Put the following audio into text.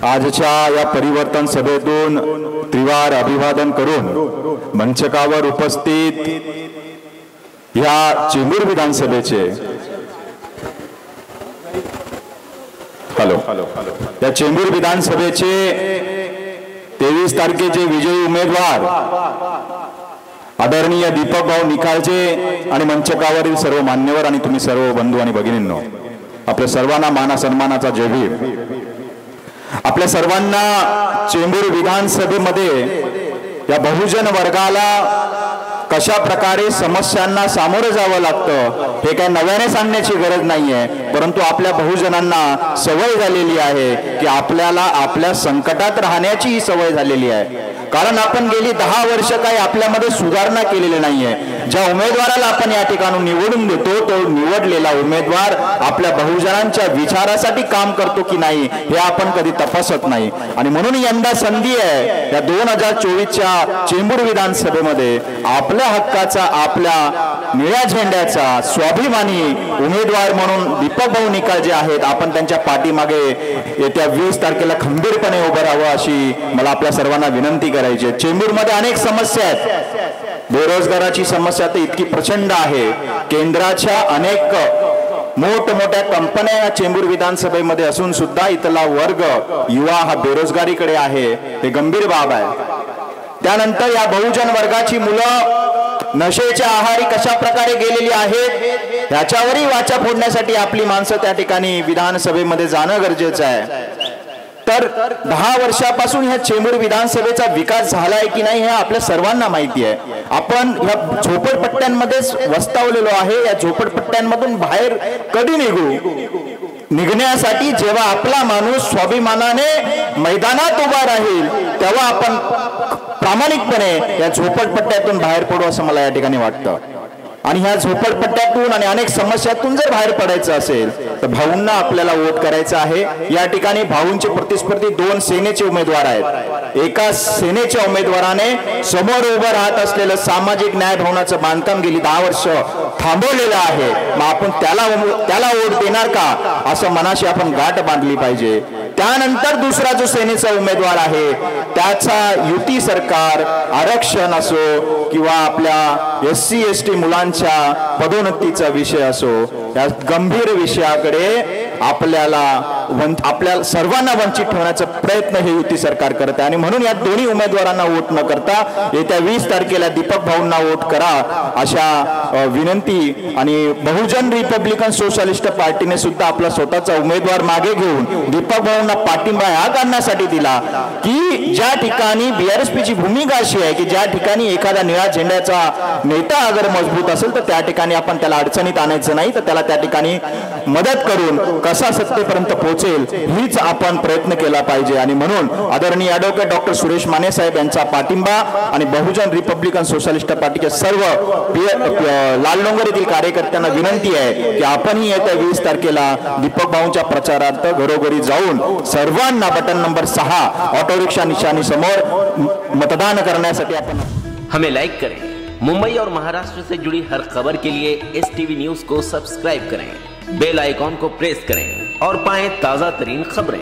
आजच्या या परिवर्तन सभेतून त्रिवार अभिवादन करून मंचकावर उपस्थित या चेंबूर विधानसभेचे या चेंबूर विधानसभेचे 23 तारखेचे विजयी उमेदवार आदरणीय दीपक भाऊ निकाळजे आणि मंचकावरील सर्व मान्यवर आणि तुम्ही सर्व बंधू आणि भगिनींनो, आपल्या सर्वांना मान सन्मानाचा जय भीम। आपल्या सर्वांना चेंबूर विधानसभेमध्ये या बहुजन वर्गाला कशा प्रकारे समस्यांना सामोरे जावं लागतं हे काही नव्याने सांगण्याची गरज नाहीये, परंतु आपल्या बहुजनांना सवय झालेली आहे की आपल्याला आपल्या संकटात राहण्याची ही सवय झालेली आहे। कारण आपण गेली 10 वर्ष काही आपल्यामध्ये सुधारणा केलेली नाहीये। ज्या उमेदवाराला आपण या ठिकाणी निवडून देतो तो निवडलेला उमेदवार आपल्या बहुजनांच्या विचारासाठी काम करतो की नाही हे आपण कधी तपासत नाही। आणि म्हणून यंदा संधी आहे या 2024च्या चेंबूर विधानसभेमध्ये आपल्या हक्काचा, आपल्या निळ्या झेंड्याचा स्वाभिमानी उमेदवार म्हणून दीपक भाऊ निकाळजे आहेत। आपण त्यांच्या पाठीमागे येत्या 20 तारखेला खंबीरपणे उभं राहावं अशी मला आपल्या सर्वांना विनंती करायची आहे। चेंबूरमध्ये अनेक समस्या आहेत। बेरोजगाराची समस्या तर इतकी प्रचंड आहे। केंद्राच्या अनेक मोठमोठ्या कंपन्या या चेंबूर विधानसभेमध्ये असून सुद्धा इथला वर्ग युवा हा बेरोजगारीकडे आहे, हे गंभीर बाब आहे। त्यानंतर या बहुजन वर्गाची मुलं नशेच्या आहारी कशा प्रकारे गेलेली आहेत याच्यावरही वाचा फोडण्यासाठी आपली माणसं त्या ठिकाणी विधानसभेमध्ये जाणं गरजेचं आहे। तर 10 वर्षापासून ह्या चेंबूर विधानसभेचा विकास झालाय की नाही हे आपल्या सर्वांना माहिती आहे। आपण ह्या झोपडपट्ट्यांमध्येच वस्तावलेलो आहे। या झोपडपट्ट्यांमधून बाहेर कधी निघण्यासाठी जेव्हा आपला माणूस स्वाभिमानाने मैदानात उभा राहील तेव्हा आपण प्रामाणिकपणे या झोपडपट्ट्यातून बाहेर पडू असं मला या ठिकाणी वाटतं। आणि ह्या झोपडपट्ट्यातून आणि अनेक समस्यातून जर बाहेर पडायचं असेल तर भाऊंना आपल्याला वोट करायचं आहे। या ठिकाणी भाऊंचे प्रतिस्पर्धी 2 सेनेचे उमेदवार आहेत। एका सेनेच्या उमेदवाराने समोर उभं राहत असलेलं सामाजिक न्याय भवनाचं बांधकाम गेली 10 वर्ष थांबवलेलं आहे। मग आपण त्याला वोट देणार का असं मनाशी आपण गाठ बांधली पाहिजे। त्यानंतर दुसरा जो सेनेचा उमेदवार आहे त्याचा युती सरकार, आरक्षण असो किंवा आपल्या SC ST मुलांच्या पदोन्नतीचा विषय असो, या गंभीर विषयाकडे आपल्या सर्वांना वंचित ठेवण्याचा प्रयत्न हे युती सरकार करत आहे। आणि म्हणून या दोन्ही उमेदवारांना वोट न करता येत्या 20 तारखेला दीपक भाऊंना वोट करा अशा विनंती। आणि बहुजन रिपब्लिकन सोशलिस्ट पार्टीने सुद्धा आपला स्वतःचा उमेदवार मागे घेऊन दीपक भाऊंना पाठिंबा ह्या कारणासाठी दिला की ज्या ठिकाणी BRSP ची भूमिका अशी आहे की ज्या ठिकाणी एखादा निळा झेंड्याचा नेता अगर मजबूत असेल तर त्या ठिकाणी आपण त्याला अडचणीत आणायचं नाही, तर त्याला त्या ठिकाणी मदत करून कसा सत्तेपर्यंत पोहोचेल हीच आपण प्रयत्न केला पाहिजे। आणि म्हणून आदरणीय ॲडव्होकेट डॉक्टर सुरेश माने साहेब यांचा पाठिंबा आणि बहुजन रिपब्लिकन सोशलिस्ट पार्टीच्या सर्व लालडोंगर येथील कार्यकर्त्यांना विनंती आहे की आपणही येत्या 20 तारखेला दीपक भाऊंच्या प्रचारार्थ घरोघरी जाऊन सर्वांना बटन नंबर 6 ऑटो रिक्षा निशाणी समोर मतदान करण्यासाठी आपण हमें लाइक करें। मुंबई और महाराष्ट्र से जुड़ी हर खबर के लिए STV न्यूज को सब्सक्राइब करें, बेल आइकॉन को प्रेस करें और पाएं ताजा तरीन खबरें।